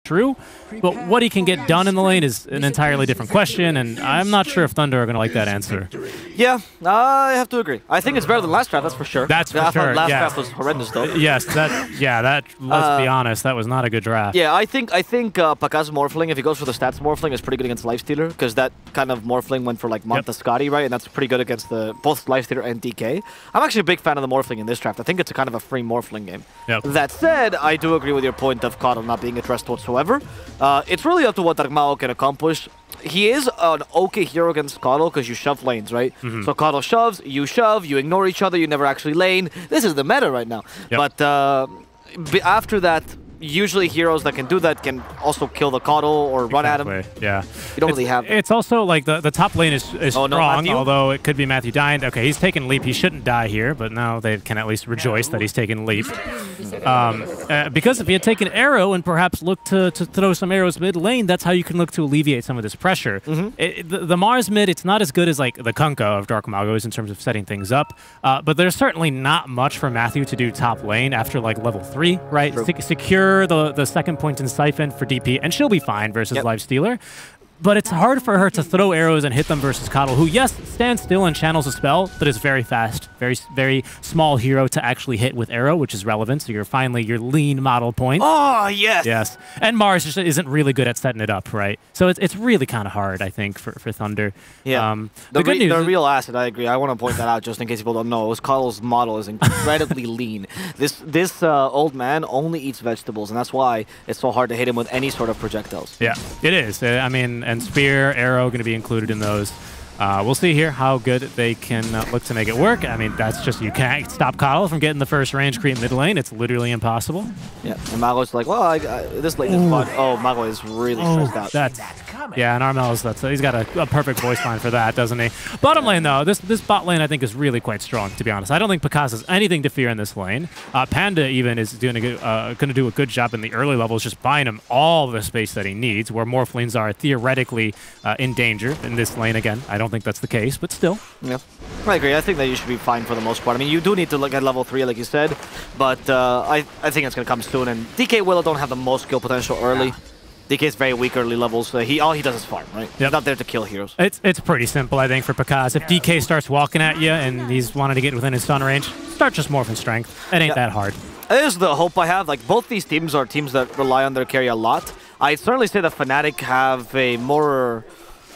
true. But what he can get done in the lane is an entirely different question, and I'm not sure if Thunder are going to like that answer. Yeah, I have to agree. I think it's better than last draft, that's for sure. That's for sure. Last draft was horrendous, though. Yes, let's be honest, that was not a good draft. Yeah, I think Pakaz Morphling, if he goes for the stats Morphling, is pretty good against Lifestealer, because that kind of Morphling went for like Montescotty, right? And that's pretty good against both Lifestealer and DK. I'm actually a big fan of the Morphling in this draft. I think it's a kind of a free Morphling game. Yep. That said, I do agree with your point of Coddle not being a threat whatsoever. It's really up to what Dark can accomplish. He is an okay hero against Coddle because you shove lanes, right? So Coddle shoves, you shove, you ignore each other, you never actually lane. This is the meta right now. Yep. But after that, usually heroes that can do that can also kill the Coddle or run at him. Yeah. You don't really have... It's also like the top lane is strong, no, although it could be Matthew dying. Okay, he's taken leap. He shouldn't die here, but now they can at least rejoice that he's taken leap. Because if he had taken arrow and perhaps looked to throw some arrows mid lane, that's how you can look to alleviate some of this pressure. The Mars mid, it's not as good as like the Kunkka of Dark Magos in terms of setting things up, but there's certainly not much for Matthew to do top lane after like level 3, right? Secure the second point in Siphon for DP, and she'll be fine versus Lifestealer. But it's hard for her to throw arrows and hit them versus Coddle, who, yes, stands still and channels a spell, but is very fast. Very small hero to actually hit with arrow, which is relevant. So you're finally your lean model point. Oh, yes! Yes. And Mars just isn't really good at setting it up, right? So it's really kind of hard, I think, for Thunder. Yeah. The real asset, I agree. I want to point that out just in case people don't know. Coddle's model is incredibly lean. This old man only eats vegetables, and that's why it's so hard to hit him with any sort of projectiles. Yeah, it is. I mean... And spear, arrow going to be included in those. We'll see here how good they can look to make it work. I mean, that's just, you can't stop Coddle from getting the first range creep mid lane. It's literally impossible. Yeah, and Mago's like, well, this lane is fun. Oh, Mago is really stressed out. Yeah, and Armel's, he's got a perfect voice line for that, doesn't he? Bottom lane, though, this bot lane, I think, is really quite strong, to be honest. I don't think Pakaz has anything to fear in this lane. Panda, even, is going to do a good job in the early levels, just buying him all the space that he needs, where Morphlings are theoretically in danger in this lane again. I don't think that's the case, but still. Yeah, I agree. I think that you should be fine for the most part. I mean, you do need to look at level 3, like you said, but I think it's going to come soon, and DK Willow don't have the most skill potential early. DK is very weak early levels. All he does is farm, right? He's not there to kill heroes. It's pretty simple, I think, for Pakaz. If DK starts walking at you and he's wanting to get within his stun range, start just morphing strength. It ain't that hard. There's the hope I have. Like, both these teams are teams that rely on their carry a lot. I'd certainly say that Fnatic have a more...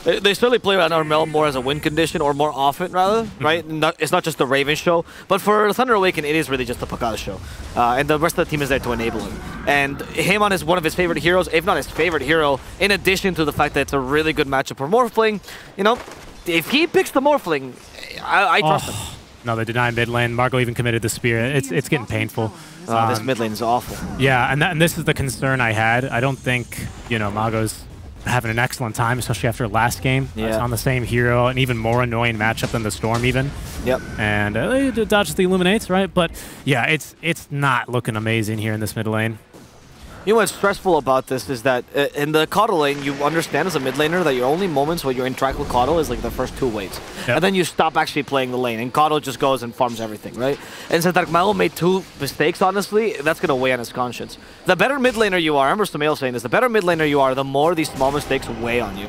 They certainly play around Armel more as a win condition, or more often, rather, right? It's not just the Raven show. But for Thunder Awaken, it is really just the Pakaz show. And the rest of the team is there to enable him. And Hamon is one of his favorite heroes, if not his favorite hero, in addition to the fact that it's a really good matchup for Morphling. You know, if he picks the Morphling, I trust him. No, they deny mid lane. Marco even committed the spear. It's getting painful. This mid lane is awful. Yeah, and this is the concern I had. I don't think, you know, Mago's having an excellent time, especially after last game. It's on the same hero, an even more annoying matchup than the Storm even. Yep. And they dodges the Illuminates, right? But yeah, it's not looking amazing here in this mid lane. You know what's stressful about this is that in the Coddle lane, you understand as a mid laner that your only moments where you're interact with Coddle is like the first 2 waves. And then you stop actually playing the lane, and Coddle just goes and farms everything, right? And since Darkmago made 2 mistakes, honestly, that's going to weigh on his conscience. The better mid laner you are, I remember Samael saying this, the better mid laner you are, the more these small mistakes weigh on you.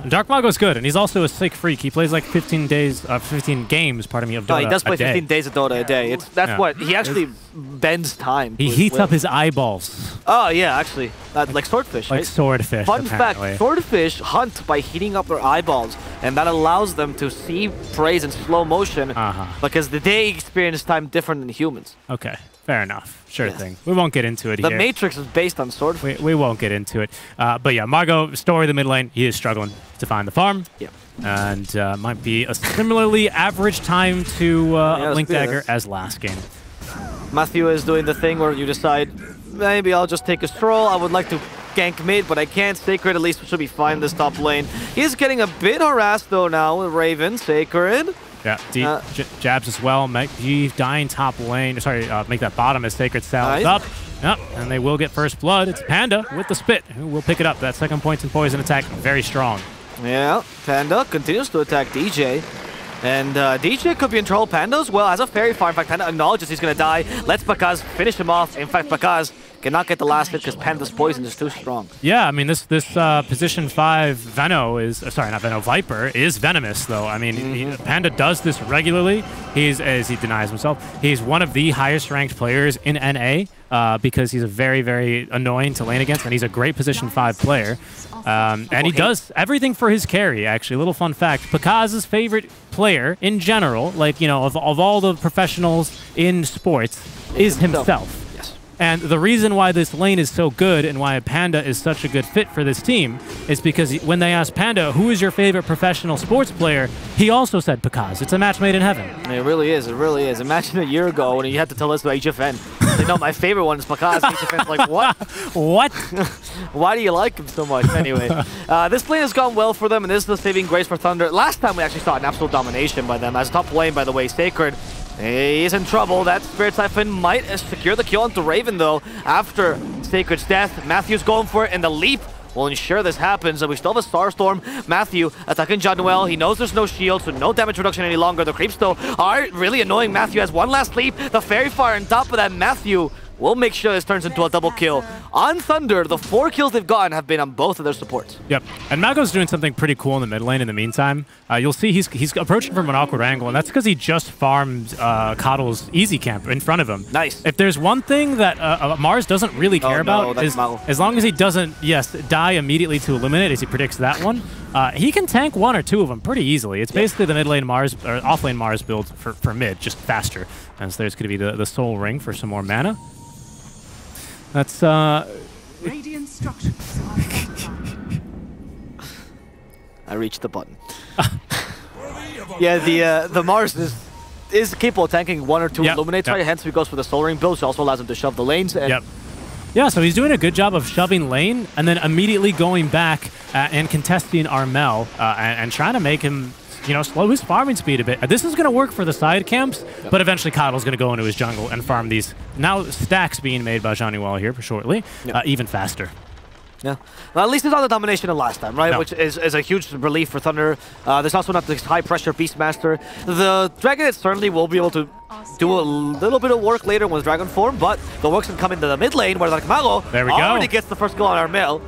Dark Mago's good, and he's also a sick freak. He plays like 15 games, of Dota No, he does play 15 days of Dota a day. That's what, he actually bends time. He heats up his eyeballs. Oh, yeah, actually. Like swordfish, Like right? swordfish, Fun apparently. fact, swordfish hunt by heating up their eyeballs, and that allows them to see prey in slow motion because they experience time different than humans. Okay, fair enough. Sure thing. We won't get into it here. The Matrix is based on swordfish. We won't get into it. But yeah, Margo, story of the mid lane, he is struggling to find the farm. Yep. And might be a similarly average time to Link Dagger as last game. Matthew is doing the thing where you decide, maybe I'll just take a stroll. I would like to gank mid, but I can't. Sacred at least should be fine this top lane. He's getting a bit harassed though now with Raven. Sacred. Yeah, deep jabs as well. Make dying top lane. Sorry, make that bottom as Sacred salves up. Yep, and they will get first blood. It's Panda with the spit, who will pick it up. That second point in poison attack, very strong. Yeah, Panda continues to attack DJ. And DJ could be in trouble. Panda as well has a fairy farm. In fact, Panda acknowledges he's going to die. Lets Pakaz finish him off. In fact, Pakaz cannot get the last hit because Panda's poison is too strong. Yeah, I mean, this position 5 Veno is, sorry, not Veno, Viper is venomous, though. I mean, Panda does this regularly. He's, as he denies himself, he's one of the highest ranked players in NA because he's a very, very annoying to lane against, and he's a great position 5 player. And he does everything for his carry, actually. A little fun fact, Pakaz's favorite player in general, like, you know, of all the professionals in sports, is himself. And the reason why this lane is so good and why Panda is such a good fit for this team is because when they asked Panda, who is your favorite professional sports player, he also said Pakaz. It's a match made in heaven. It really is. It really is. Imagine a year ago when you had to tell us about HFN. Like, no, my favorite one is Pakaz. HFN's like, what? What? Why do you like him so much? Anyway, this lane has gone well for them, and this is the saving grace for Thunder. Last time we actually saw an absolute domination by them. As top lane, by the way, Sacred, he's in trouble. That Spirit Siphon might secure the kill onto Raven, though. After Sacred's death, Matthew's going for it, and the leap will ensure this happens. And we still have a Starstorm. Matthew attacking Januel. He knows there's no shield, so no damage reduction any longer. The creeps, though, are really annoying. Matthew has one last leap. The Fairy Fire on top of that. Matthew will make sure this turns into a double kill. On Thunder, the 4 kills they've gotten have been on both of their supports. Yep, and Mago's doing something pretty cool in the mid lane in the meantime. You'll see he's approaching from an awkward angle, and that's because he just farmed Coddle's easy camp in front of him. Nice. If there's one thing that Mars doesn't really care about, is as long as he doesn't, die immediately to eliminate, as he predicts that one, he can tank 1 or 2 of them pretty easily. It's basically the mid lane Mars, or off lane Mars build for mid, just faster. And so there's going to be the Soul Ring for some more mana. That's Radiant structures. I reached the button. Yeah, the Mars is capable of tanking 1 or 2 Illuminates, right? Hence he goes for the Soul Ring build, which also allows him to shove the lanes. And yeah, so he's doing a good job of shoving lane and then immediately going back and contesting Armel and trying to make him, you know, slow his farming speed a bit. This is going to work for the side camps, but eventually Coddle's going to go into his jungle and farm these now stacks being made by Januel here for shortly, even faster. Yeah, well, at least it's not the domination of last time, right? No. Which is a huge relief for Thunder. There's also not this high-pressure Beastmaster. The Dragon certainly will be able to do a little bit of work later with Dragon form, but the work's going to come into the mid lane where like Mago already gets the first kill on Armel.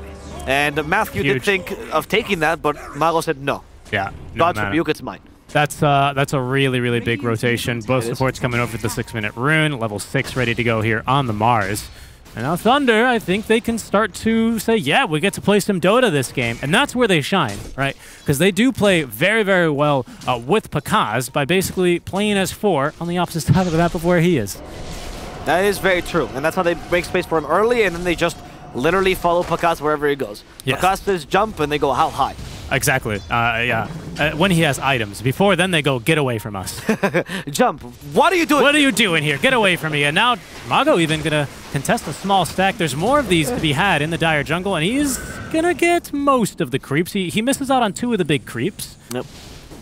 And Matthew did think of taking that, but Mago said no. Yeah. God's rebuke, it's mine. That's a really, really big rotation. Both supports coming over the 6-minute rune, level 6 ready to go here on the Mars. And now Thunder, I think they can start to say, yeah, we get to play some Dota this game. And that's where they shine, right? Because they do play very, very well with Pakaz by basically playing as 4 on the opposite side of the map of where he is. That is very true. And that's how they make space for him early, and then they just literally follow Pakaz wherever he goes. Pakaz says jump, and they go how high. Exactly. When he has items. Before then, they go, get away from us. Jump. What are you doing? What are you doing here? Get away from me. And now Mago even going to contest a small stack. There's more of these to be had in the Dire jungle, and he's going to get most of the creeps. He misses out on 2 of the big creeps. Nope.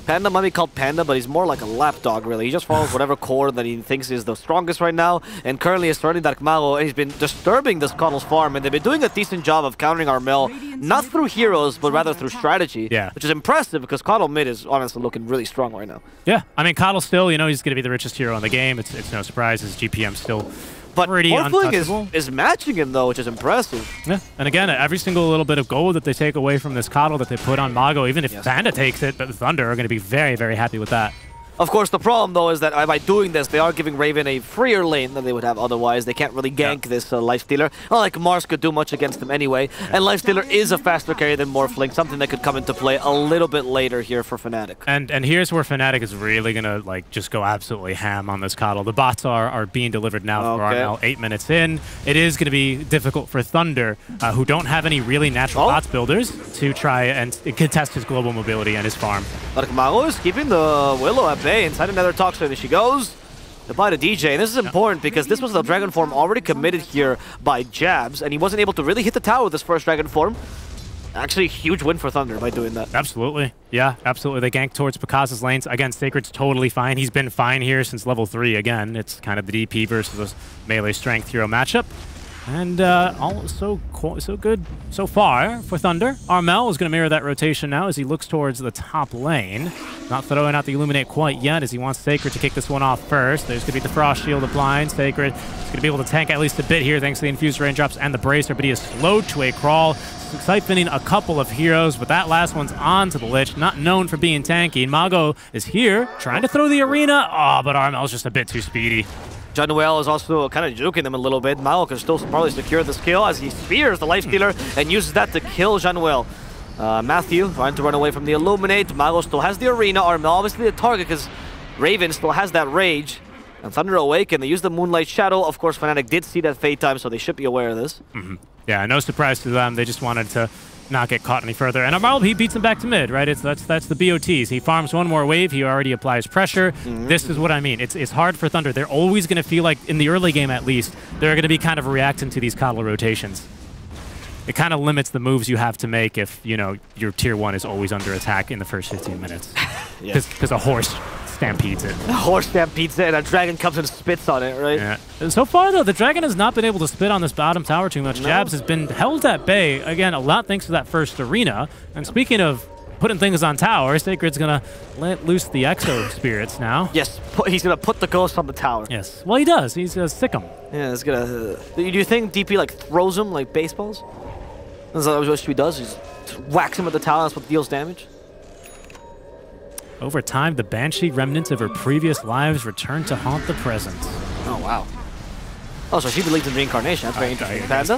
Panda might be called Panda, but he's more like a lapdog, really. He just follows whatever core that he thinks is the strongest right now, and currently is starting that Mago, and he's been disturbing this Coddle's farm, and they've been doing a decent job of countering Armel, not through heroes, but rather through strategy, which is impressive because Coddle mid is honestly looking really strong right now. Yeah, I mean, Coddle still, you know, he's going to be the richest hero in the game. It's no surprise. His GPM still pretty untouchable. Is matching him, though, which is impressive. Yeah, and again, every single little bit of gold that they take away from this Coddle that they put on Mago, even if Panda takes it, but Thunder are going to be very, very happy with that. Of course, the problem, though, is that by doing this, they are giving Raven a freer lane than they would have otherwise. They can't really gank this Lifestealer. Not like Mars could do much against them anyway. And Lifestealer is a faster carry than Morphling, something that could come into play a little bit later here for Fnatic. And here's where Fnatic is really going to like just go absolutely ham on this Coddle. The bots are being delivered now for Armel 8 minutes in. It is going to be difficult for Thunder, who don't have any really natural bots builders, to try and contest his global mobility and his farm. But Mago is keeping the Willow at bay. Inside another Toxin, she goes. Goodbye to DJ. And this is important because this was the Dragon form already committed here by Jabs, and he wasn't able to really hit the tower with his first Dragon form. Actually, huge win for Thunder by doing that. Absolutely. Yeah, absolutely. They gank towards Pakaz's lanes. Again, Sacred's totally fine. He's been fine here since level 3. Again, it's kind of the DP versus the melee strength hero matchup. And all so good so far for Thunder. Armel is going to mirror that rotation now as he looks towards the top lane. Not throwing out the Illuminate quite yet as he wants Sacred to kick this one off first. There's going to be the Frost Shield of Blind. Sacred is going to be able to tank at least a bit here thanks to the Infused Raindrops and the Bracer, but he is slowed to a crawl, siphoning a couple of heroes, but that last one's on to the Lich, not known for being tanky. And Mago is here, trying to throw the arena. Oh, but Armel's just a bit too speedy. Januel is also kind of juking them a little bit. Mago can still probably secure this kill as he spears the Lifestealer and uses that to kill Januel. Matthew trying to run away from the Illuminate. Mago still has the arena. Armel obviously the target because Raven still has that rage. And Thunder Awaken, they use the Moonlight Shadow. Of course, Fnatic did see that Fade time, so they should be aware of this. Yeah, no surprise to them. They just wanted to not get caught any further. And Armel, he beats him back to mid, right? That's the BOTs. He farms one more wave. He already applies pressure. This is what I mean. It's hard for Thunder. They're always going to feel like, in the early game at least, they're going to be kind of reacting to these coddle rotations. It kind of limits the moves you have to make if, you know, your tier 1 is always under attack in the first 15 minutes. Because a horse stampedes it. A horse stampedes it and a dragon comes and spits on it, right? Yeah. So far, though, the dragon has not been able to spit on this bottom tower too much. No. Jabs has been held at bay, again, a lot thanks to that first arena. And speaking of putting things on tower, Sacred's going to let loose the Exo Spirits now. Yes, he's going to put the ghost on the tower. Yes. Well, he does. He's going to sick him. Yeah, he's going to... Do you think DP, like, throws him like baseballs? That's what he does. He just whacks him with the tower. That's what deals damage. Over time, the Banshee remnants of her previous lives return to haunt the present. Oh, wow. Oh, so she believes in reincarnation. That's very interesting. Panda. So,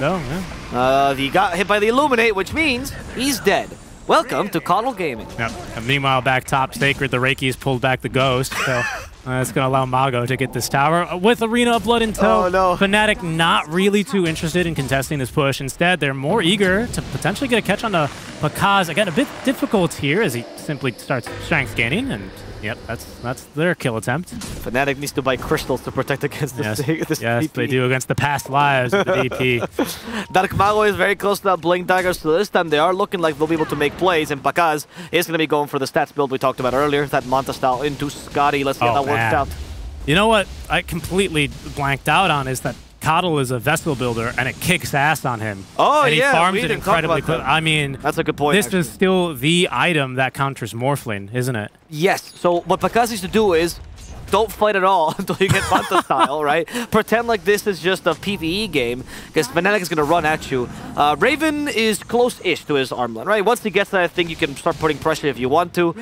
yeah. He got hit by the Illuminate, which means he's dead. Welcome to Coddle Gaming. Yep. And meanwhile, back top, Sacred, the Reiki's pulled back the Ghost, so that's going to allow Mago to get this tower. With Arena of Blood in tow, Fnatic not really too interested in contesting this push. Instead, they're more eager to potentially get a catch on the Pakaz. Again, a bit difficult here as he simply starts strength gaining, and yep, that's their kill attempt. Fnatic needs to buy crystals to protect against this. Yes, they do against the past lives of the DP. Dark Mago is very close to that Blink Dagger, so this time they are looking like they'll be able to make plays, and Pakaz is going to be going for the stats build we talked about earlier, that Manta style into Scotty. Let's see how that works out. You know what I completely blanked out on is that Coddle is a vessel builder, and it kicks ass on him. Oh, and he yeah, farms it incredibly quick. I mean, that's a good point. This is still the item that counters Morphling, isn't it? Yes. So what Pakaz needs to do is don't fight at all until you get Manta style, right? Pretend like this is just a PvE game, because Fnatic is going to run at you. Raven is close-ish to his armlet, right? Once he gets that, I think you can start putting pressure if you want to.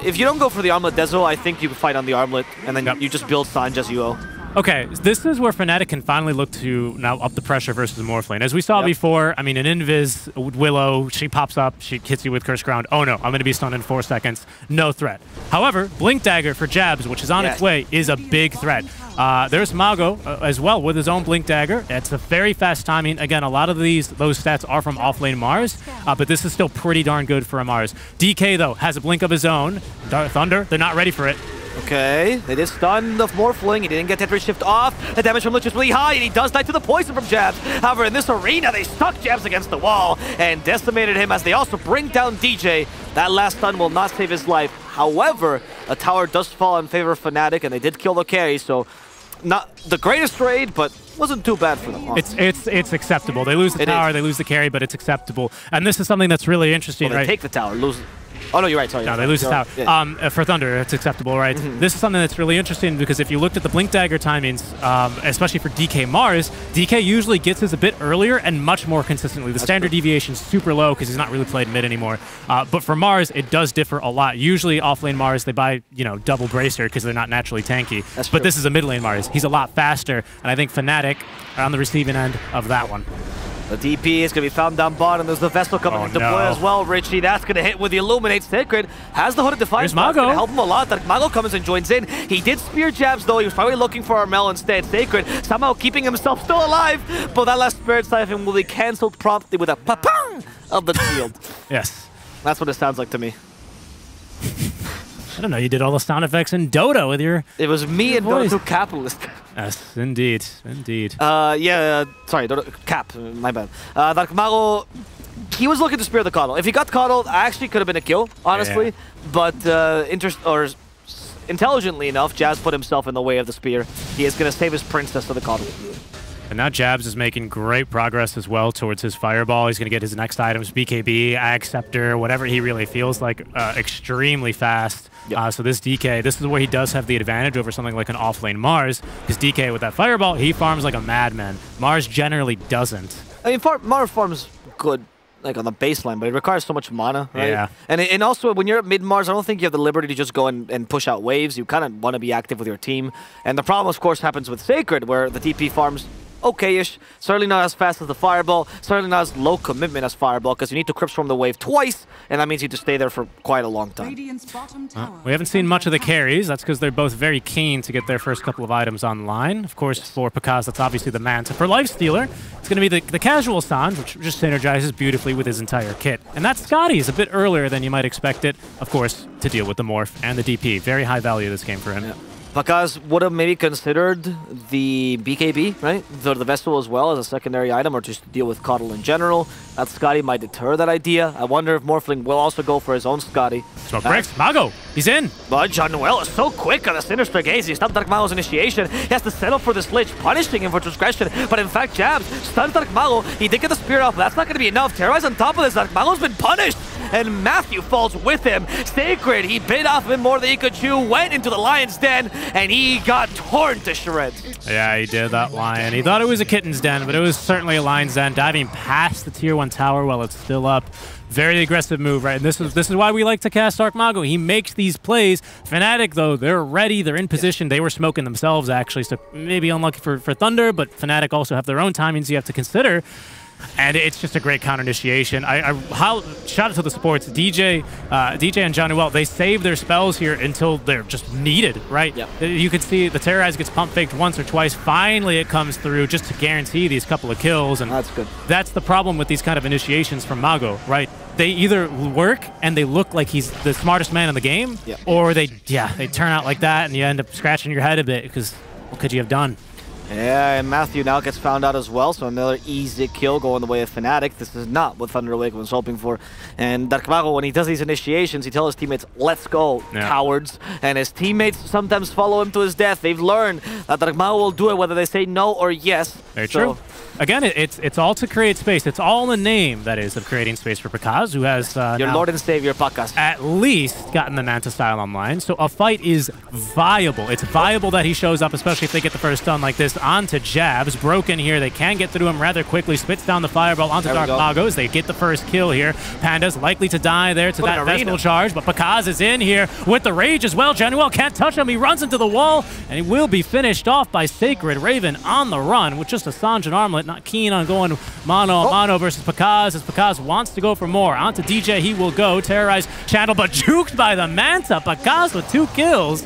If you don't go for the armlet Dezo, I think you can fight on the armlet, and then you just build Sanj as you go. Okay, this is where Fnatic can finally look to now up the pressure versus Morphling. As we saw before, I mean, an Invis, Willow, she pops up, she hits you with Curse Ground. Oh no, I'm going to be stunned in 4 seconds. No threat. However, Blink Dagger for Jabs, which is on its way, is a big threat. There's Mago as well with his own Blink Dagger. It's a very fast timing. Again, a lot of those stats are from offlane Mars, but this is still pretty darn good for a Mars. DK, though, has a Blink of his own. Thunder, they're not ready for it. Okay, they did stun the Morphling. He didn't get Tetris Shift off. The damage from Lich is really high, and he does die to the poison from Jabs. However, in this arena, they stuck Jabs against the wall and decimated him as they also bring down DJ. That last stun will not save his life. However, a tower does fall in favor of Fnatic, and they did kill the carry, so not the greatest trade, but wasn't too bad for them. It's acceptable. They lose the tower, they lose the carry, but it's acceptable. And this is something that's really interesting, right? They take the tower, lose. Oh, no, you're right. Sorry. No, they lose the tower. Yeah. For Thunder, it's acceptable, right? This is something that's really interesting because if you looked at the Blink Dagger timings, especially for DK Mars, DK usually gets his a bit earlier and much more consistently. The standard deviation is super low because he's not really played mid anymore. But for Mars, it does differ a lot. Usually offlane Mars, they buy, double Bracer because they're not naturally tanky. But this is a mid lane Mars. He's a lot faster, and I think Fnatic are on the receiving end of that one. The DP is going to be found down bottom. There's the Vessel coming to deploy as well, Richie. That's going to hit with the Illuminate. Sacred has the Hooded Defiance. There's Mago. Going to help him a lot. That Mago comes and joins in. He did spear Jabs, though. He was probably looking for Armel instead. Sacred somehow keeping himself still alive. But that last Spirit Siphon will be cancelled promptly with a pa-pang of the shield. Yes. That's what it sounds like to me. I don't know, you did all the sound effects in Dota with your It was me and Dota2 Capitalist. Yes, indeed, indeed. Sorry, Cap, my bad. Dark Mago, he was looking to spear the Coddle. If he got Coddled, actually could have been a kill, honestly. Yeah. But intelligently enough, Jazz put himself in the way of the spear. He is going to save his princess to the Coddle. And now Jabs is making great progress as well towards his Fireball. He's going to get his next items, BKB, Ag Scepter, whatever he really feels like, extremely fast. Yep. So this DK, this is where he does have the advantage over something like an offlane Mars, because DK with that Fireball, he farms like a madman. Mars generally doesn't. I mean, Mars farms good, like on the baseline, but it requires so much mana, right? Yeah. And also, when you're at mid-Mars, I don't think you have the liberty to just go and push out waves. You kind of want to be active with your team. And the problem, of course, happens with Sacred, where the TP farms okay-ish. Certainly not as fast as the Fireball. Certainly not as low commitment as Fireball, because you need to Crypt Storm the wave twice, and that means you have to stay there for quite a long time. Radiant's bottom tower We haven't seen much of the carries. That's because they're both very keen to get their first couple of items online. Of course, for Pakaz, that's obviously the Manta. For Lifestealer, it's going to be the casual Sanj, which just synergizes beautifully with his entire kit. And that Scotty is a bit earlier than you might expect it, of course, to deal with the Morph and the DP. Very high value this game for him. Yeah. Pakaz would have maybe considered the BKB, right? The Vessel as well as a secondary item, or just to deal with Coddle in general. That Scotty might deter that idea. I wonder if Morphling will also go for his own Scotty. Smoke breaks. Mago, he's in. But John Noel is so quick on the Sinister Gaze. He stopped Dark Mago's initiation. He has to settle for this Lich, punishing him for transgression. But in fact, Jabs stuns Dark Mago. He did get the Spirit off, but that's not going to be enough. Terrorize on top of this. Dark Mago's been punished. And Matthew falls with him. Sacred, he bit off him more than he could chew, went into the Lion's Den, and he got torn to shreds. Yeah, he did, that Lion. He thought it was a Kitten's Den, but it was certainly a Lion's Den, diving past the Tier 1 tower while it's still up. Very aggressive move, right? And this is why we like to cast Dark Mago. He makes these plays. Fnatic, though, they're ready. They're in position. They were smoking themselves, actually, so maybe unlucky for Thunder, but Fnatic also have their own timings you have to consider. And it's just a great counter initiation. Shout out to the supports. DJ and John Noel, they save their spells here until they're just needed, right? Yep. You can see the Terrorize gets pump faked once or twice. Finally, it comes through just to guarantee these couple of kills. And that's good. That's the problem with these kind of initiations from Mago, right? They either work and they look like he's the smartest man in the game, yep, or they turn out like that and you end up scratching your head a bit because what could you have done? Yeah, and Matthew now gets found out as well, so another easy kill going the way of Fnatic. This is not what Thunder Awaken was hoping for. And Dark Mago, when he does these initiations, he tells his teammates, let's go, cowards. And his teammates sometimes follow him to his death. They've learned that Dark Mago will do it whether they say no or yes. Very true. Again, it's all to create space. It's all in the name, that is, of creating space for Pakaz, who has your Lord and Savior, Pakaz. At least gotten the Manta style online. So a fight is viable. It's viable that he shows up, especially if they get the first stun like this. Onto Jabs. Broken here. They can get through him rather quickly. Spits down the Fireball onto Dark Mago as they get the first kill here. Panda's likely to die there to that Vestal charge, but Pakaz is in here with the Rage as well. Januel can't touch him. He runs into the wall, and he will be finished off by Sacred. Raven on the run with just a Sanj and Armlet. Not keen on going mano versus Pakaz, as Pakaz wants to go for more. Onto DJ, he will go. Terrorize channel, but juked by the Manta. Pakaz with 2 kills.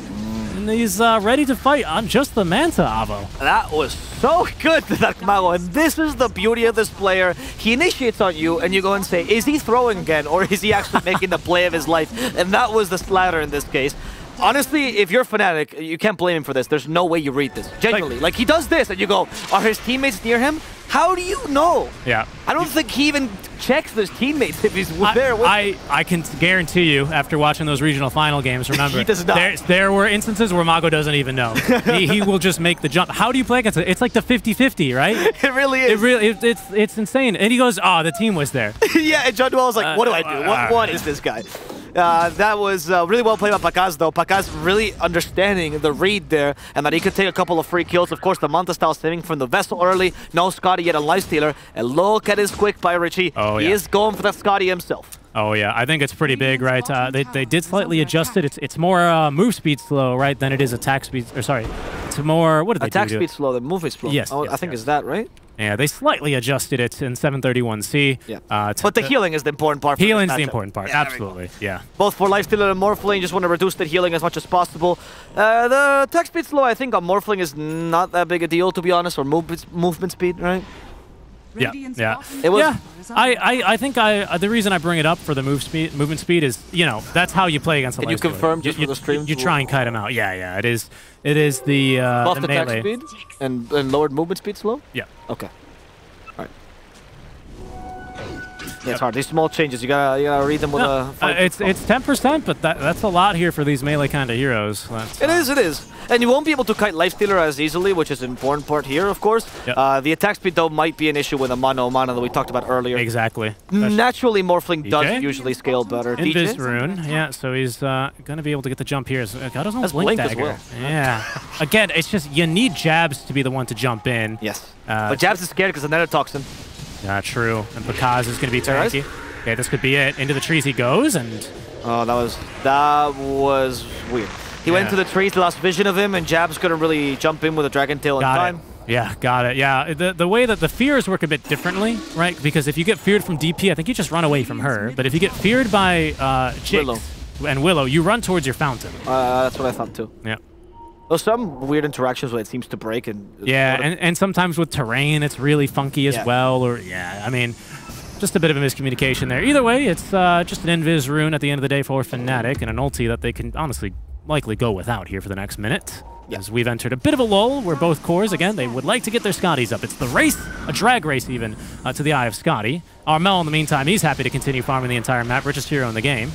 And he's ready to fight on just the Manta, Avo. That was so good to Dark Mago, and this is the beauty of this player. He initiates on you, and you go and say, is he throwing again, or is he actually making the play of his life? And that was the slather in this case. Honestly, if you're Fnatic, you can't blame him for this. There's no way you read this. Genuinely. Like he does this, and you go, are his teammates near him? How do you know? Yeah. I don't think he even checks his teammates if he's there with I can guarantee you, after watching those regional final games, remember, he does not. There were instances where Mago doesn't even know. he will just make the jump. How do you play against it? It's like the 50-50, right? It really is. It's insane. And he goes, oh, the team was there. Yeah, and John Dwell was like, what do I do? What is this guy? That was really well played by Pakaz, though. Pakaz really understanding the read there, and that he could take a couple of free kills. Of course, the Manta style saving from the Vessel early. No Scotty yet on Lifestealer. And look at his quick by Richie. Oh, he is going for that Scotty himself. Oh, yeah. I think it's pretty big, right? They did slightly adjust it. It's more move speed slow, right, than it is attack speed. Or sorry, it's more, what did they do? Attack speed slow, the movement slow. Yes. I think is that, right? Yeah, they slightly adjusted it in 731C. Yeah. But the healing is the important part. Healing's the important part, yeah, absolutely. Yeah. Both for Lifestealer and Morphling, just want to reduce the healing as much as possible. The attack speed slow, I think, on Morphling is not that big a deal, to be honest, or movement speed, right? Yeah, it was. Yeah, I think the reason I bring it up for the movement speed is, you know, that's how you play against a Lifestealer. You confirm just for the stream. You try and kite him out. Yeah, it is the buffed the attack speed and lowered movement speed slow. Yeah. Okay. All right. Yeah, it's hard. These small changes, you gotta read them with a. It's 10%, but that's a lot here for these melee kind of heroes. It is. And you won't be able to kite Lifestealer as easily, which is an important part here, of course. Yep. The attack speed, though, might be an issue with a mano-a-mano that we talked about earlier. Exactly. Naturally, Morphling does DJ? usually scale better. Invis rune, yeah, so he's going to be able to get the jump here. God doesn't That's blink as dagger. well. Yeah. Again, it's just you need Jabs to be the one to jump in. Yes. But Jabs is scared because of Nether Toxin. Yeah, true. And Bakaz is going to be tanky. Okay, this could be it. Into the trees he goes, and... Oh, that was weird. He went to the trees, lost vision of him, and Jabs couldn't really jump in with a Dragon Tail in time. Yeah, got it. Yeah, the way that the fears work a bit differently, right? Because if you get feared from DP, I think you just run away from her. But if you get feared by Jinx and Willow, you run towards your fountain. That's what I thought too. Yeah. There's some weird interactions where it seems to break. And sometimes with terrain, it's really funky as well. Or I mean, just a bit of a miscommunication there. Either way, it's just an Invis rune at the end of the day for Fnatic and an ulti that they can honestly likely go without here for the next minute. As we've entered a bit of a lull where both cores, again, they would like to get their Scotties up. It's the race, a drag race even, to the eye of Scotty. Armel, in the meantime, he's happy to continue farming the entire map. Richest hero in the game.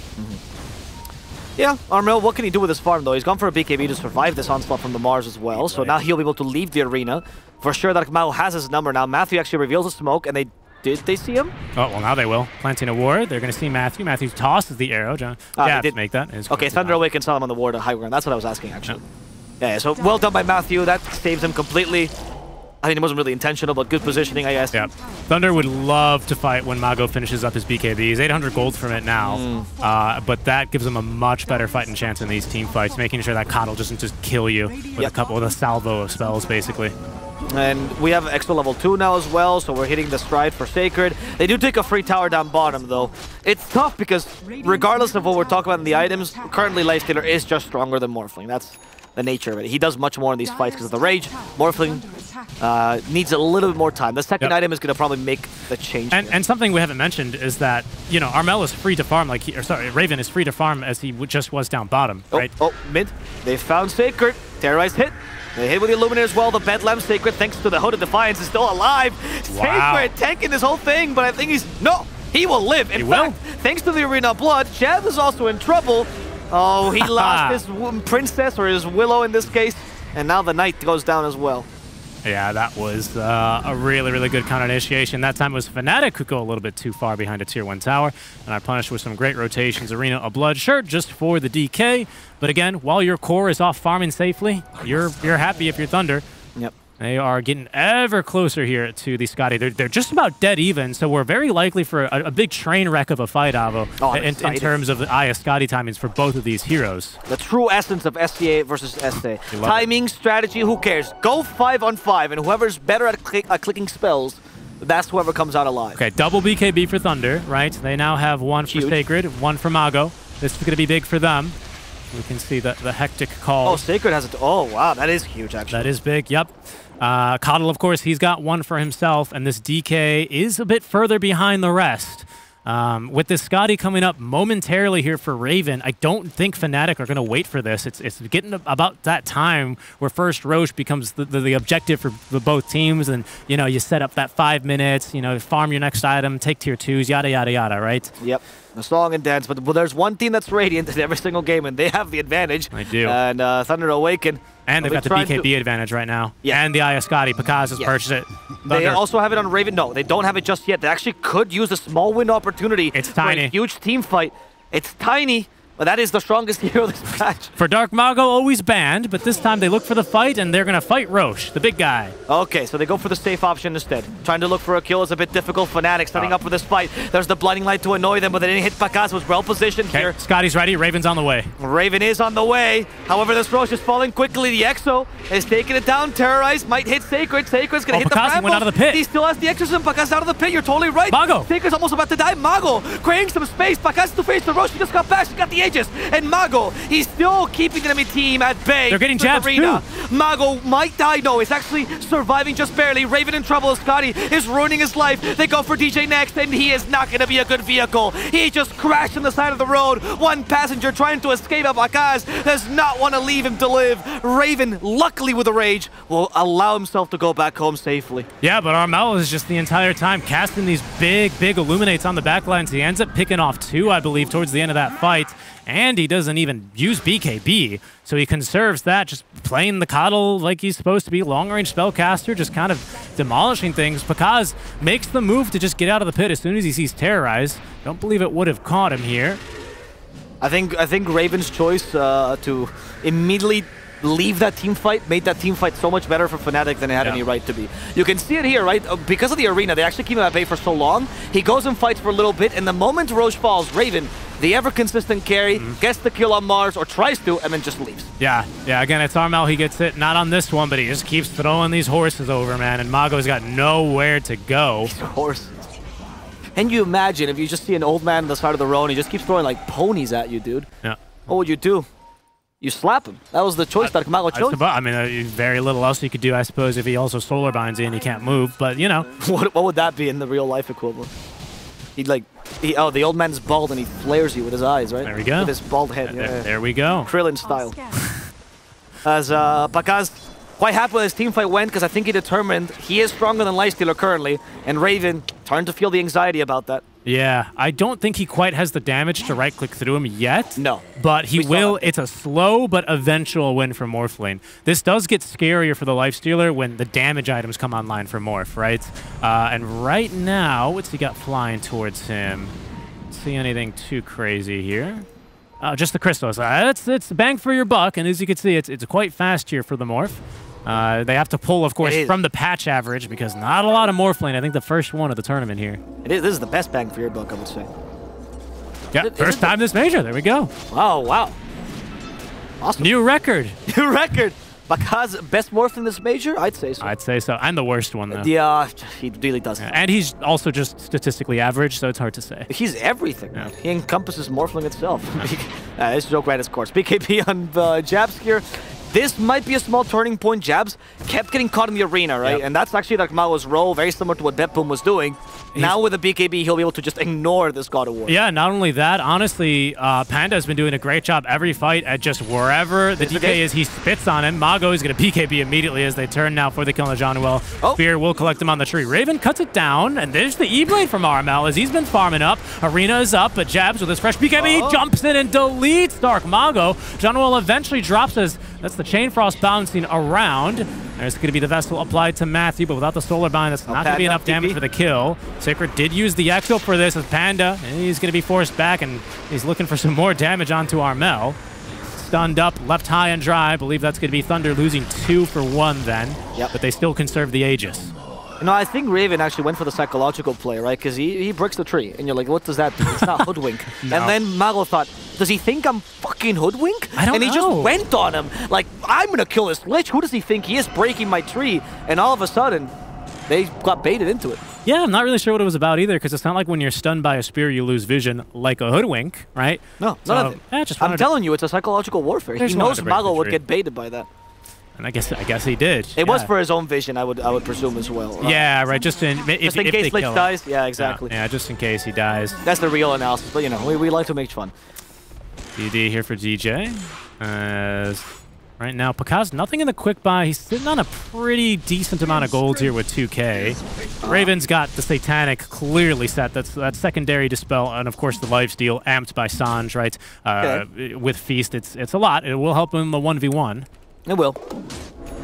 Yeah, Armel, what can he do with his farm, though? He's gone for a BKB to survive this onslaught from the Mars as well, so now he'll be able to leave the arena. For sure that Mao has his number now. Matthew actually reveals the smoke, and did they see him? Oh, well, now they will. Planting a ward. They're going to see Matthew. Matthew tosses the arrow. Jabs make that. Okay, Thunder Awaken saw him on the ward at high ground. That's what I was asking, actually. Yeah, so well done by Matthew. That saves him completely. I mean, it wasn't really intentional, but good positioning, I guess. Yeah. Thunder would love to fight when Mago finishes up his BKB. He's 800 gold from it now, but that gives him a much better fighting chance in these team fights, making sure that Coddle doesn't just kill you with a salvo of spells, basically. And we have extra level 2 now as well, so we're hitting the stride for Sacred. They do take a free tower down bottom, though. It's tough because regardless of what we're talking about in the items, currently Lifestealer is just stronger than Morphling. That's the nature of it. He does much more in these fights because of the rage. Morphling needs a little bit more time. The second item is going to probably make the change. And something we haven't mentioned is that, you know, Armel is free to farm Raven is free to farm as he just was down bottom, right? Oh, mid. They found Sacred. Terrorize hit. They hit with the Illuminator as well. The Bedlam Sacred, thanks to the Hood of Defiance, is still alive. Wow. Sacred tanking this whole thing, but I think he will live. In fact, thanks to the Arena Blood, Jab is also in trouble. Oh, he lost his princess, or his Willow in this case, and now the Knight goes down as well. Yeah, that was a really, really good counter initiation. That time it was Fnatic who go a little bit too far behind a tier 1 tower, and I punished with some great rotations. Arena of Blood, sure, just for the DK, but again, while your core is off farming safely, you're happy if you're Thunder. Yep. They are getting ever closer here to the Scotty. They're just about dead even, so we're very likely for a big train wreck of a fight, Avo, in terms of the Eye of Scotty timings for both of these heroes. The true essence of SCA versus SA. Timing, strategy, who cares? Go 5-on-5, and whoever's better at clicking spells, that's whoever comes out alive. Okay, double BKB for Thunder, right? They now have one for Sacred, one for Mago. This is going to be big for them. We can see the hectic call. Oh, Sacred has it. Oh, wow, that is huge, actually. That is big, yep. Coddle, of course, he's got one for himself, and this DK is a bit further behind the rest. With this Scotty coming up momentarily here for Raven, I don't think Fnatic are going to wait for this. It's getting about that time where first Roche becomes the objective for both teams, and you know, you set up that 5 minutes, you know, farm your next item, take tier 2s, yada yada yada, right? Yep. The song and dance, but there's one team that's radiant in every single game, and they have the advantage. They do. And Thunder Awaken. And they've got the BKB advantage right now. Yeah. And the Eye of Scotty. Pakaz has purchased it. Thunder. They also have it on Raven. No, they don't have it just yet. They actually could use a small window opportunity. It's tiny. For a huge team fight. It's tiny. But that is the strongest hero this match. For Dark Mago, always banned, but this time they look for the fight, and they're going to fight Roche, the big guy. Okay, so they go for the safe option instead. Trying to look for a kill is a bit difficult. Fnatic setting up for this fight. There's the Blinding Light to annoy them, but they didn't hit Pakaz. Was well positioned here. Scotty's ready. Raven's on the way. Raven is on the way. However, this Roche is falling quickly. The Exo is taking it down. Terrorize might hit Sacred. Sacred's going to hit the Bramble. Went out of the pit. He still has the Exorcism. Pakaz out of the pit. You're totally right. Mago. Sacred's almost about to die. Mago creating some space. Pakaz to face the Roche. He just got back. She got the Aegis. And Mago, he's still keeping the enemy team at bay. They're getting jabs arena. too. Mago might die. No, he's actually surviving just barely. Raven in trouble. Scotty is ruining his life. They go for DJ next, and he is not going to be a good vehicle. He just crashed on the side of the road. One passenger trying to escape. Bakaz does not want to leave him to live. Raven, luckily with a rage, will allow himself to go back home safely. Yeah, but Armel is just the entire time casting these big illuminates on the backlines. He ends up picking off 2, I believe, towards the end of that fight. And he doesn't even use BKB, so he conserves that, just playing the coddle like he's supposed to be, long-range spellcaster, just kind of demolishing things. Pakaz makes the move to just get out of the pit as soon as he sees Terrorize. Don't believe it would have caught him here. I think Raven's choice to immediately leave that team fight made that team fight so much better for Fnatic than it had any right to be. You can see it here, right? Because of the arena, they actually keep him at bay for so long. He goes and fights for a little bit, and the moment Roche falls, Raven, the ever-consistent carry, gets the kill on Mars, or tries to, and then just leaves. Yeah, again, it's Armel. He gets hit, not on this one, but he just keeps throwing these horses over, man, and Mago's got nowhere to go. These horses. Can you imagine if you just see an old man on the side of the road and he just keeps throwing like ponies at you, dude? Yeah. What would you do? You slap him. That was the choice that Mago chose. I mean, very little else you could do, I suppose, if he also solar binds you and he can't move, but, you know. What would that be in the real-life equivalent? He'd like... oh, the old man's bald and he flares you with his eyes, right? There we go. With his bald head. There we go. Krillin style. As Pakaz quite happy with his team fight went, because I think he determined he is stronger than Lifestealer currently, and Raven starting to feel the anxiety about that. Yeah, I don't think he quite has the damage to right-click through him yet. No. But he will. It's a slow but eventual win for Morphlane. This does get scarier for the Lifestealer when the damage items come online for Morph, right? And right now, what's he got flying towards him? Don't see anything too crazy here. Just the crystals. It's bang for your buck, and as you can see, it's quite fast here for the Morph. They have to pull, of course, from the patch average because not a lot of Morphlane. I think the first one of the tournament here. This is the best bang for your buck, I would say. Yeah, first time this major. There we go. Oh, wow. Awesome. New record. New record. Bakaz, best Morph in this major? I'd say so. I'd say so. And the worst one, though. Yeah, he really does. Yeah, and he's also just statistically average, so it's hard to say. He's everything. Yeah. He encompasses Morphling itself. This joke right, of course. BKB on Jabs here. This might be a small turning point. Jabs kept getting caught in the arena, right? Yep. And that's actually like Mago's role, very similar to what Bepum was doing. Now with a BKB, he'll be able to just ignore this God of War. Yeah, not only that, honestly, Panda has been doing a great job every fight at just wherever the DK is, he spits on him. Mago is going to BKB immediately as they turn now for the kill on Johnuel. Spear will collect him on the tree. Raven cuts it down, and there's the E-Blade from Armel as he's been farming up. Arena is up, but Jabs with his fresh BKB jumps in and deletes Dark Mago. Johnuel eventually drops as that's the Chain Frost bouncing around. There's going to be the Vessel applied to Matthew, but without the Solar Bind, that's not going to be enough damage for the kill. Sacred did use the Exo for this as Panda, and he's going to be forced back, and he's looking for some more damage onto Armel. Stunned up, left high and dry. I believe that's going to be Thunder losing 2 for 1 then, but they still conserve the Aegis. No, I think Raven actually went for the psychological play, right? Because he bricks the tree, and you're like, what does that do? It's not Hoodwink. No. And then Mago thought, does he think I'm fucking Hoodwink? I don't know. And he just went on him, like, I'm going to kill this Lich. Who does he think he is breaking my tree? And all of a sudden, they got baited into it. Yeah, I'm not really sure what it was about either, because it's not like when you're stunned by a spear, you lose vision like a Hoodwink, right? No, none of it. I'm telling you, it's a psychological warfare. He knows Mago would get baited by that. And I guess he did. It was for his own vision, I would presume as well. Yeah, right. Just in case Lich dies. Yeah, exactly. Yeah, just in case he dies. That's the real analysis, but you know, we like to make fun. DD here for DJ. Right now, Pakaz, nothing in the quick buy. He's sitting on a pretty decent amount of gold here with 2K. Raven's got the Satanic clearly set. That's that secondary Dispel, and of course the lifesteal amped by Sanj, right? With Feast, it's a lot. It will help him the 1v1. It will.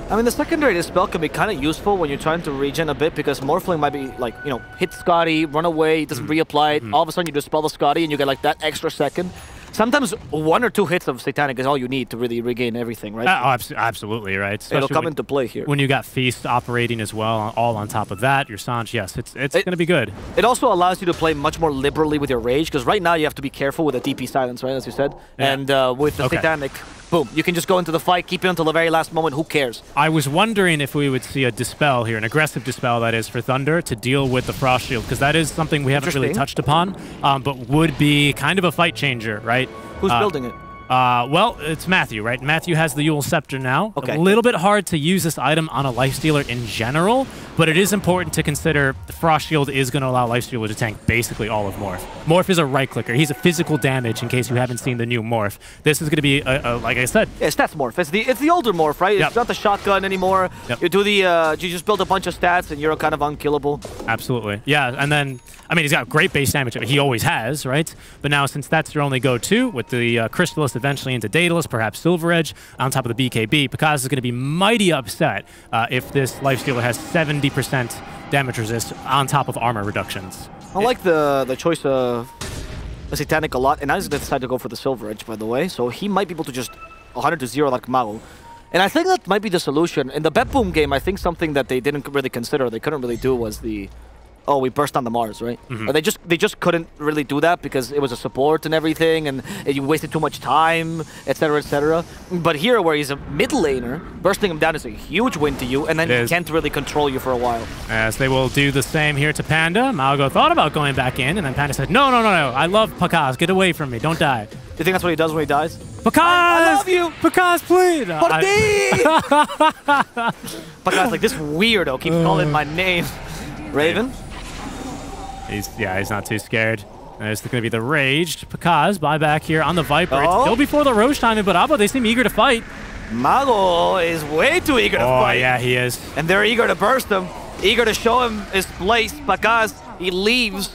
I mean, the secondary Dispel can be kind of useful when you're trying to regen a bit, because Morphling might be like, you know, hit Scotty, run away, doesn't reapply it. All of a sudden you Dispel the Scotty and you get like that extra second. Sometimes 1 or 2 hits of Satanic is all you need to really regain everything, right? Absolutely, right. Especially it'll come into play here. When you got Feast operating as well, all on top of that, your Sanj, yes, it's going to be good. It also allows you to play much more liberally with your Rage, because right now you have to be careful with the DP silence, right, as you said. And with the Satanic, boom. You can just go into the fight, keep it until the very last moment. Who cares? I was wondering if we would see a Dispel here, an aggressive Dispel, that is, for Thunder to deal with the Frost Shield, because that is something we haven't really touched upon, but would be kind of a fight changer, right? Who's building it? Well, it's Matthew, right? Matthew has the Yule Scepter now. Okay. A little bit hard to use this item on a Lifestealer in general, but it is important to consider the Frost Shield is going to allow Lifestealer to tank basically all of Morph. Morph is a right-clicker. He's a physical damage, in case you haven't seen the new Morph. This is going to be, like I said... Yeah, stats Morph. It's the older Morph, right? It's not the shotgun anymore. You do the... you just build a bunch of stats, and you're kind of unkillable. Absolutely. Yeah, and then... I mean, he's got great base damage. He always has, right? But now, since that's your only go-to, with the Crystallis eventually into Daedalus, perhaps Silver Edge, on top of the BKB, Pakaz is going to be mighty upset if this Lifestealer has 70% damage resist on top of armor reductions. I like the choice of the Satanic a lot, and I just decided to go for the Silver Edge, by the way, so he might be able to just 100-0 like Mago. And I think that might be the solution. In the Bet Boom game, I think something that they didn't really consider, they couldn't really do, was the... Oh, we burst on the Mars, right? They just couldn't really do that because it was a support and everything, and you wasted too much time, etc., etc. But here, where he's a mid laner, bursting him down is a huge win to you, and then he can't really control you for a while. As they will do the same here to Panda. Mago thought about going back in, and then Panda said, no, I love Pakaz. Get away from me. Don't die. Do you think that's what he does when he dies? Pakaz! I love you! Pakaz, please! Pakaz, like, this weirdo keeps calling my name. Raven? He's not too scared. It's going to be the Raged Pakaz buyback here on the Viper. It's still before the Roche timing, but Abo, they seem eager to fight. Mago is way too eager to fight. Oh, yeah, he is. And they're eager to burst him, eager to show him his place. Pakaz, he leaves.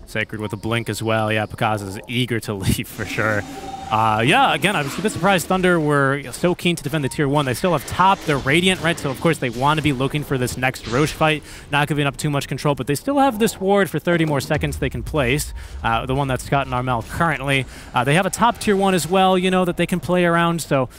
Sacred with a blink as well. Yeah, Pakaz is eager to leave for sure. Yeah, again, I was a bit surprised Thunder were so keen to defend the Tier 1. They still have top, they're Radiant, right? So, of course, they want to be looking for this next Roche fight, not giving up too much control, but they still have this ward for 30 more seconds they can place, the one that Scott and Armel currently. They have a top Tier 1 as well, you know, that they can play around, so...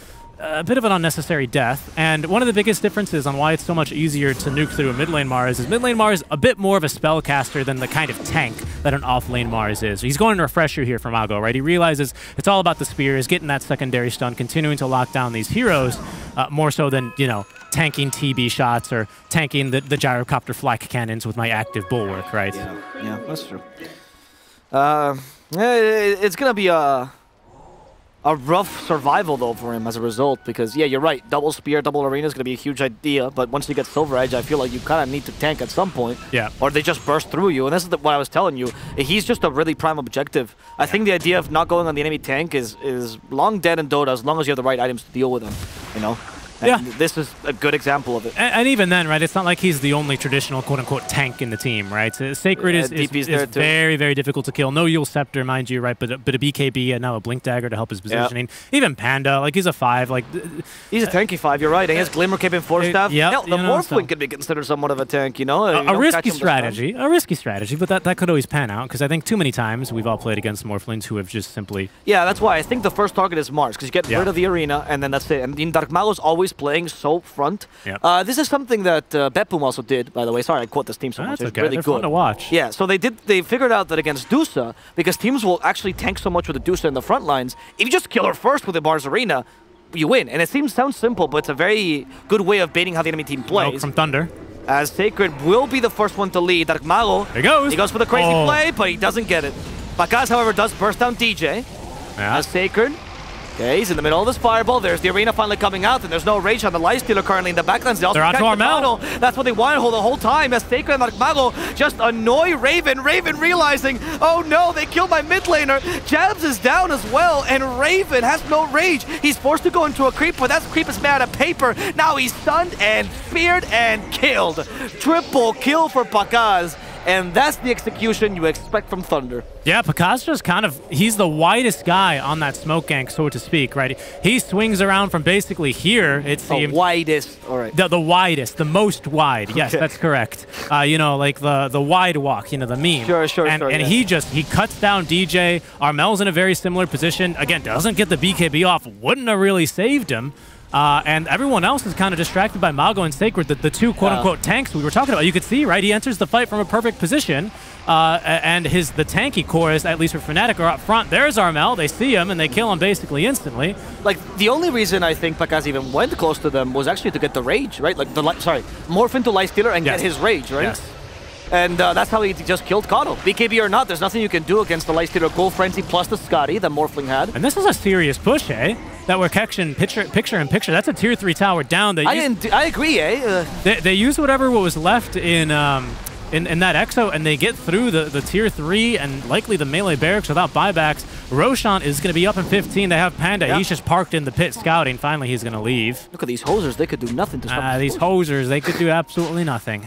a bit of an unnecessary death, and one of the biggest differences on why it's so much easier to nuke through a mid lane Mars is mid lane Mars a bit more of a spellcaster than the kind of tank that an off lane Mars is. He's going to refresh you here from Mago, right? He realizes it's all about the spears, getting that secondary stun, continuing to lock down these heroes, more so than, you know, tanking TB shots or tanking the gyrocopter flak cannons with my active bulwark, right? Yeah, that's true. It's gonna be a rough survival, though, for him as a result, because, yeah, you're right, double spear, double arena is going to be a huge idea, but once you get Silver Edge, I feel like you kind of need to tank at some point, or they just burst through you, and this is what I was telling you. He's just a really prime objective. I think the idea of not going on the enemy tank is long dead in Dota as long as you have the right items to deal with them, you know? And this is a good example of it. And even then, right, it's not like he's the only traditional quote-unquote tank in the team, right? So Sacred is very, very difficult to kill. No Yule Scepter, mind you, right, but a BKB and now a Blink Dagger to help his positioning. Even Panda, like, he's a 5. Like, he's a tanky 5, you're right. And he has Glimmer Cape and Force Staff. Hell, the Morphling could be considered somewhat of a tank, you know? A risky strategy, but that could always pan out, because I think too many times we've all played against Morphlings who have just simply... Yeah, that's why I think the first target is Mars, because you get rid of the arena, and then that's it. And Dark Mago's always playing so front. This is something that Bet Boom also did, by the way. Sorry, I quote this team so much. It's okay. Really They're good fun to watch. Yeah, so they figured out that against Dusa, because teams will actually tank so much with the Dusa in the front lines, if you just kill her first with the Mars Arena, you win. And it sounds simple, but it's a very good way of baiting how the enemy team plays. From Thunder. As Sacred will be the first one to lead. Dark Mago, there he goes. He goes for the crazy play, but he doesn't get it. Pakaz, however, does burst down DJ. As Sacred, okay, he's in the middle of this fireball. There's the arena finally coming out, and there's no rage on the Lifestealer currently in the backlands. They're on to Armel. That's what they wanted the whole time, as Sacred and Dark Mago just annoy Raven. Raven realizing, oh no, they killed my mid laner. Jabs is down as well, and Raven has no rage. He's forced to go into a creep, but that creep is made out of paper. Now he's stunned and speared and killed. Triple kill for Pakaz. And that's the execution you expect from Thunder. Yeah, Pakaz just kind of, he's the widest guy on that smoke gank, so to speak, right? He swings around from basically here, it seems. The widest, all right. The widest, the most wide, yes, that's correct. You know, like the wide walk, you know, the meme. Sure. And he cuts down DJ. Armel's in a very similar position. Again, doesn't get the BKB off, wouldn't have really saved him. And everyone else is kind of distracted by Mago and Sacred, the two quote-unquote tanks we were talking about. You could see, right? He enters the fight from a perfect position, and the tanky cores, at least for Fnatic, are up front. There's Armel. They see him, and they kill him basically instantly. Like, the only reason I think Pakaz even went close to them was actually to get the rage, right? Like, morph into Lifestealer and get his rage, right? Yes. And that's how he just killed Kato. BKB or not, there's nothing you can do against the Lifestealer Goal Frenzy plus the Scotty that Morphling had. And this is a serious push, eh? That we're catching picture-in-picture. That's a tier 3 tower down. I agree, eh? They use whatever was left in that Exo, and they get through the tier 3 and likely the melee barracks without buybacks. Roshan is going to be up in 15. They have Panda. Yeah. He's just parked in the pit scouting. Finally, he's going to leave. Look at these hosers. They could do nothing to stop these hosers. They could do absolutely nothing.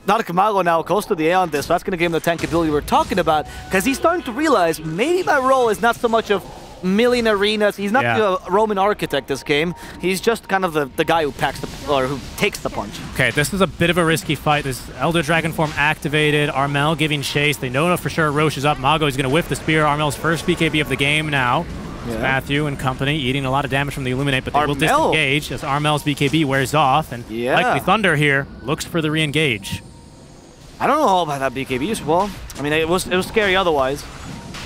Mago now close to the A on this, so that's going to give him the tank ability we're talking about, because he's starting to realize maybe my role is not so much of milling arenas. He's not the Roman architect this game. He's just kind of the guy who packs who takes the punch. Okay, this is a bit of a risky fight. This Elder Dragon form activated. Armel giving chase. They know for sure Roche is up. Mago is going to whiff the spear. Armel's first BKB of the game now. Yeah. Matthew and company eating a lot of damage from the Illuminate, but they will disengage as Armel's BKB wears off. And likely Thunder here looks for the re-engage. I don't know about that BKB as well. I mean, it was scary otherwise.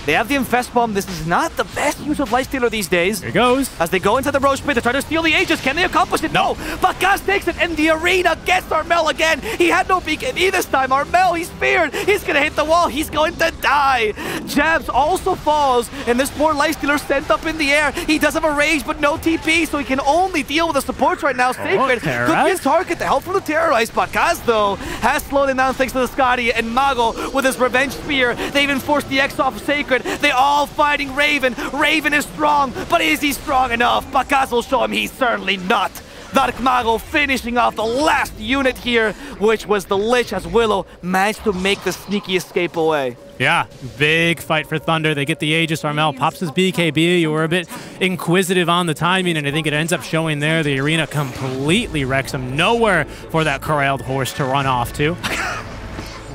They have the Infest Bomb. This is not the best use of Lifestealer these days. Here goes. As they go into the Roche pit to try to steal the Aegis. Can they accomplish it? No. Pakaz takes it, and the arena gets Armel again. He had no BKB this time. Armel, he's feared. He's going to hit the wall. He's going to die. Jabs also falls, and this poor Lifestealer sent up in the air. He does have a rage, but no TP, so he can only deal with the supports right now. Sacred could be his target. The help from the Terrorize. Pakaz, though, has slowed him down thanks to the Scotty, and Mago with his Revenge Spear. They even forced the X off of Sacred. They all fighting Raven. Raven is strong, but is he strong enough? Pakaz will show him he's certainly not. Dark Mago finishing off the last unit here, which was the Lich, as Willow managed to make the sneaky escape away. Yeah, big fight for Thunder. They get the Aegis. Armel pops his BKB. You were a bit inquisitive on the timing, and I think it ends up showing there. The arena completely wrecks him. Nowhere for that corralled horse to run off to.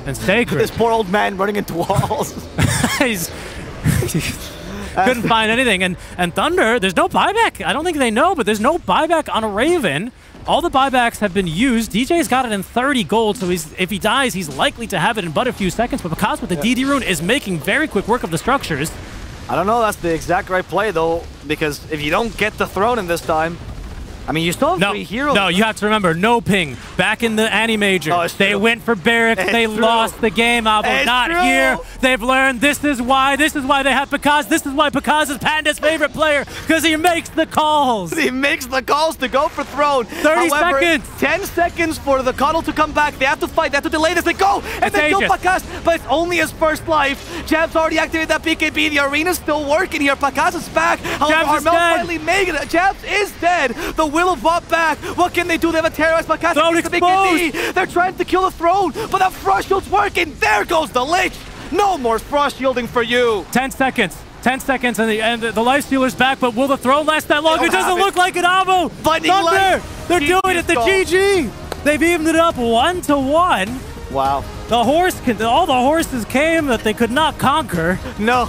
And Sacred. This poor old man running into walls. Couldn't find anything. And Thunder, there's no buyback. I don't think they know, but there's no buyback on a Raven. All the buybacks have been used. DJ's got it in 30 gold, so if he dies, he's likely to have it in but a few seconds. But Pakaz with the DD rune is making very quick work of the structures. I don't know. That's the exact right play, though, because if you don't get the throne in this time, I mean, you still have 3 heroes. No, you have to remember, no ping. Back in the Annie Major, they went for barracks. They lost the game, Avo. Not here. They've learned this is why. This is why they have Pakaz. This is why Pakaz is Panda's favorite player, because he makes the calls. He makes the calls to go for throne. 30 seconds. 10 seconds for the Cuddle to come back. They have to fight. They have to delay this. They go. And they kill Pakaz, but it's only his first life. Jab's already activated that BKB. The arena's still working here. Pakaz is back. However, Armel finally making it. Jabs is dead. The Willow bought back. What can they do? They have a terrorized Pakaz. The BKB. They're trying to kill the throne, but that frost shield's working. There goes the Lich. No more frost shielding for you. 10 seconds. 10 seconds, and the life stealer's back, but will the throne last that long? It doesn't look like it, Avo. Thunder, they're doing it. The GG. They've evened it up 1-1. Wow. All the horses came that they could not conquer. No.